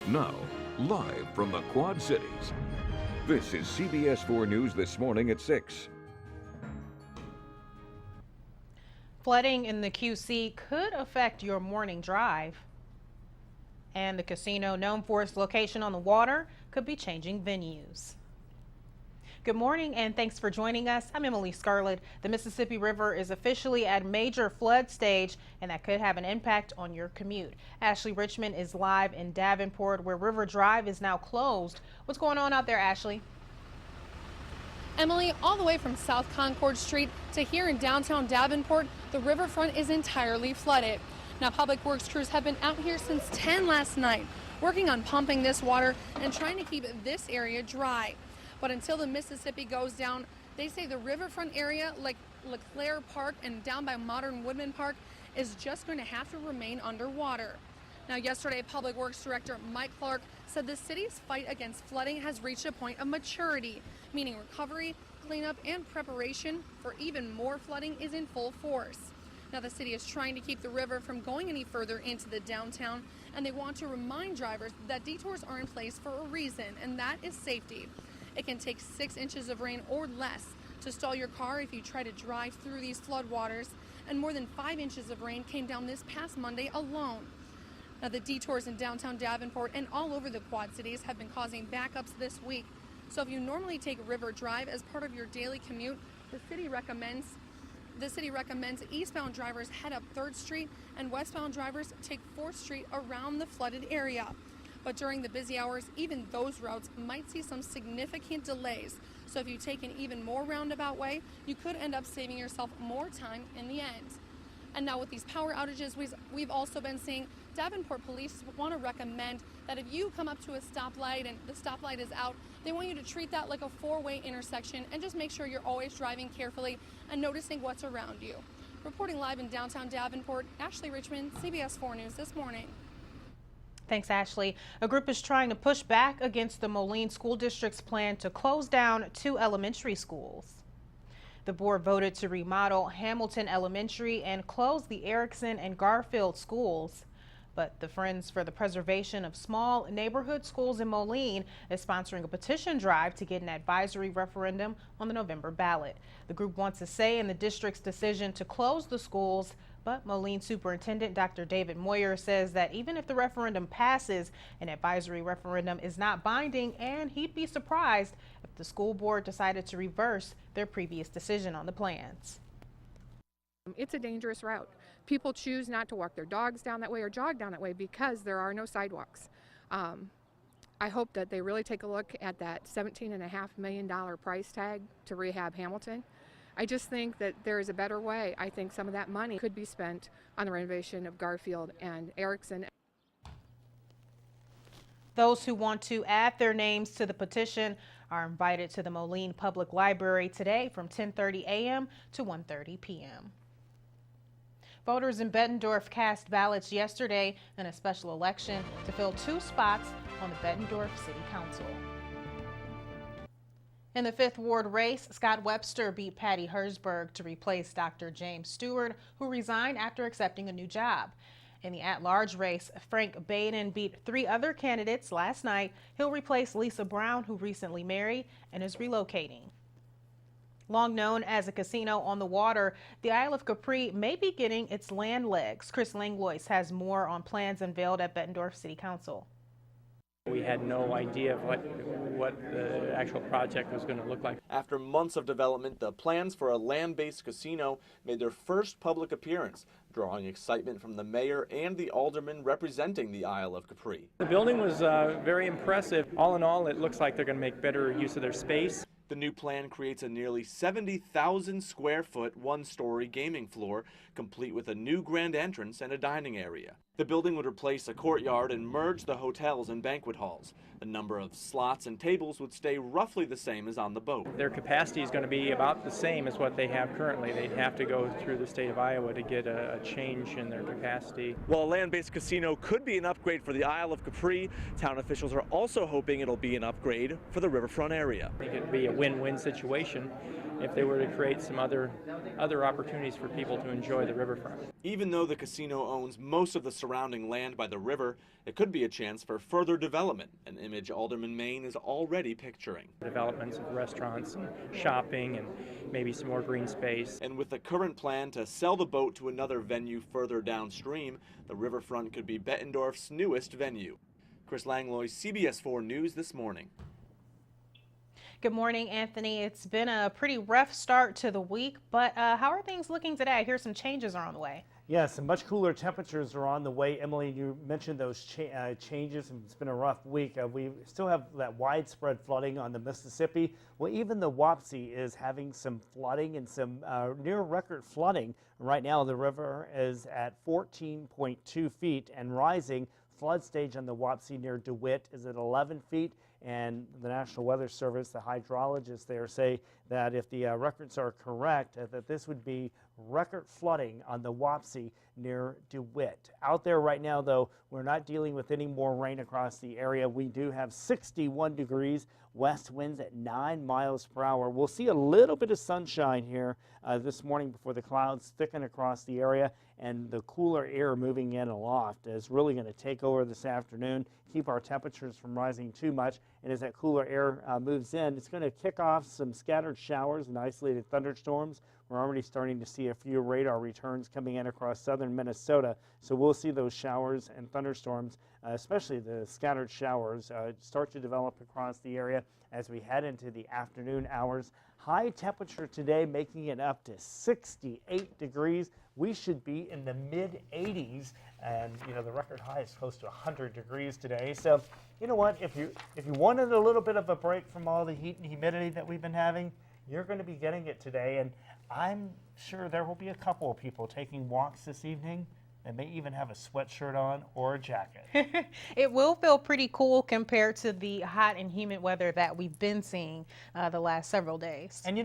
Now, live from the Quad Cities, this is CBS4 News This Morning at 6. Flooding in the QC could affect your morning drive. And the casino, known for its location on the water, could be changing venues. Good morning and thanks for joining us. I'm Emily Scarlett. The Mississippi River is officially at major flood stage, and that could have an impact on your commute. Ashley Richmond is live in Davenport, where River Drive is now closed. What's going on out there, Ashley? Emily, all the way from South Concord Street to here in downtown Davenport, the riverfront is entirely flooded. Now, Public Works crews have been out here since 10 last night, working on pumping this water and trying to keep this area dry. But until the Mississippi goes down, they say the riverfront area like LeClaire Park and down by Modern Woodman Park is just going to have to remain underwater. Now, yesterday, Public Works Director Mike Clark said the city's fight against flooding has reached a point of maturity, meaning recovery, cleanup, and preparation for even more flooding is in full force. Now, the city is trying to keep the river from going any further into the downtown, and they want to remind drivers that detours are in place for a reason, and that is safety. It can take 6 inches of rain or less to stall your car if you try to drive through these floodwaters, and more than 5 inches of rain came down this past Monday alone. Now, the detours in downtown Davenport and all over the Quad Cities have been causing backups this week. So if you normally take River Drive as part of your daily commute, the city recommends eastbound drivers head up 3rd Street and westbound drivers take 4th Street around the flooded area. But during the busy hours, even those routes might see some significant delays. So if you take an even more roundabout way, you could end up saving yourself more time in the end. And now with these power outages, we've also been seeing Davenport police want to recommend that if you come up to a stoplight and the stoplight is out, they want you to treat that like a 4-way intersection and just make sure you're always driving carefully and noticing what's around you. Reporting live in downtown Davenport, Ashley Richmond, CBS4 News This Morning. Thanks, Ashley. A group is trying to push back against the Moline School District's plan to close down 2 elementary schools. The board voted to remodel Hamilton Elementary and close the Erickson and Garfield schools. But the Friends for the Preservation of Small Neighborhood Schools in Moline is sponsoring a petition drive to get an advisory referendum on the November ballot. The group wants a say in the district's decision to close the schools, but Moline Superintendent Dr. David Moyer says that even if the referendum passes, an advisory referendum is not binding, and he'd be surprised if the school board decided to reverse their previous decision on the plans. It's a dangerous route. People choose not to walk their dogs down that way or jog down that way because there are no sidewalks. I hope that they really take a look at that $17.5 million price tag to rehab Hamilton. I just think that there is a better way. I think some of that money could be spent on the renovation of Garfield and Erickson. Those who want to add their names to the petition are invited to the Moline Public Library today from 10:30 a.m. to 1:30 p.m. Voters in Bettendorf cast ballots yesterday in a special election to fill 2 spots on the Bettendorf City Council. In the 5th Ward race, Scott Webster beat Patty Herzberg to replace Dr. James Stewart, who resigned after accepting a new job. In the at-large race, Frank Baden beat 3 other candidates last night. He'll replace Lisa Brown, who recently married and is relocating. Long known as a casino on the water, the Isle of Capri may be getting its land legs. Chris Langlois has more on plans unveiled at Bettendorf City Council. We had no idea of what the actual project was going to look like. After months of development, the plans for a land-based casino made their first public appearance, drawing excitement from the mayor and the aldermen representing the Isle of Capri. The building was very impressive. All in all, it looks like they're going to make better use of their space. The new plan creates a nearly 70,000 square foot, 1-story gaming floor, complete with a new grand entrance and a dining area. The building would replace a courtyard and merge the hotels and banquet halls. The number of slots and tables would stay roughly the same as on the boat. Their capacity is going to be about the same as what they have currently. They'd have to go through the state of Iowa to get a change in their capacity. While a land-based casino could be an upgrade for the Isle of Capri, town officials are also hoping it'll be an upgrade for the riverfront area. I think it'd be a win-win situation. if they were to create some other opportunities for people to enjoy the riverfront. Even though the casino owns most of the surrounding land by the river, it could be a chance for further development, an image Alderman Maine is already picturing. Developments of restaurants and shopping and maybe some more green space. And with the current plan to sell the boat to another venue further downstream, the riverfront could be Bettendorf's newest venue. Chris Langlois, CBS4 News This Morning. Good morning, Anthony. It's been a pretty rough start to the week, but how are things looking today? I hear some changes are on the way. Yes, some much cooler temperatures are on the way. Emily, you mentioned those changes, and it's been a rough week. We still have that widespread flooding on the Mississippi. Well, even the Wapsie is having some flooding and some near record flooding. Right now, the river is at 14.2 feet and rising. Flood stage on the Wapsie near DeWitt is at 11 feet. And the National Weather Service, the hydrologists there, say that if the records are correct, that this would be record flooding on the Wapsie near DeWitt. Out there right now, though, we're not dealing with any more rain across the area. We do have 61 degrees, west winds at 9 miles per hour. We'll see a little bit of sunshine here this morning before the clouds thicken across the area, and the cooler air moving in aloft is really going to take over this afternoon, keep our temperatures from rising too much. And as that cooler air moves in, it's going to kick off some scattered showers and isolated thunderstorms. We're already starting to see a few radar returns coming in across southern Minnesota. So we'll see those showers and thunderstorms, especially the scattered showers, start to develop across the area as we head into the afternoon hours. High temperature today making it up to 68 degrees. We should be in the mid 80s, and the record high is close to 100 degrees today. So you know what, if you wanted a little bit of a break from all the heat and humidity that we've been having, you're going to be getting it today. And I'm sure there will be a couple of people taking walks this evening that may even have a sweatshirt on or a jacket. It will feel pretty cool compared to the hot and humid weather that we've been seeing the last several days. And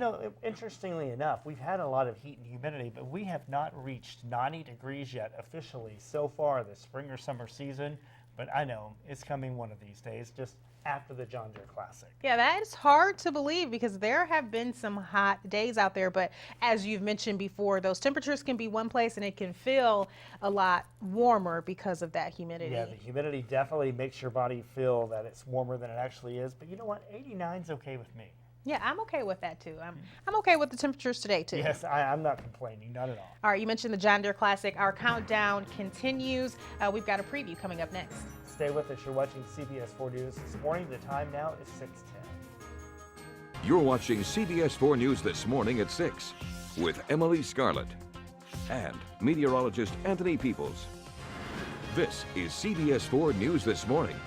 interestingly enough, we've had a lot of heat and humidity, but we have not reached 90 degrees yet officially so far this spring or summer season. But I know it's coming one of these days, just after the John Deere Classic. Yeah, that is hard to believe because there have been some hot days out there, but as you've mentioned before, those temperatures can be one place and it can feel a lot warmer because of that humidity. Yeah, the humidity definitely makes your body feel that it's warmer than it actually is, but you know what, 89's okay with me. Yeah, I'm okay with that too. I'm okay with the temperatures today too. Yes, I'm not complaining, not at all. All right, you mentioned the John Deere Classic. Our countdown continues. We've got a preview coming up next. Stay with us. You're watching CBS4 News this morning. The time now is 6:10. You're watching CBS4 News This Morning at 6 with Emily Scarlett and meteorologist Anthony Peoples. This is CBS4 News This Morning.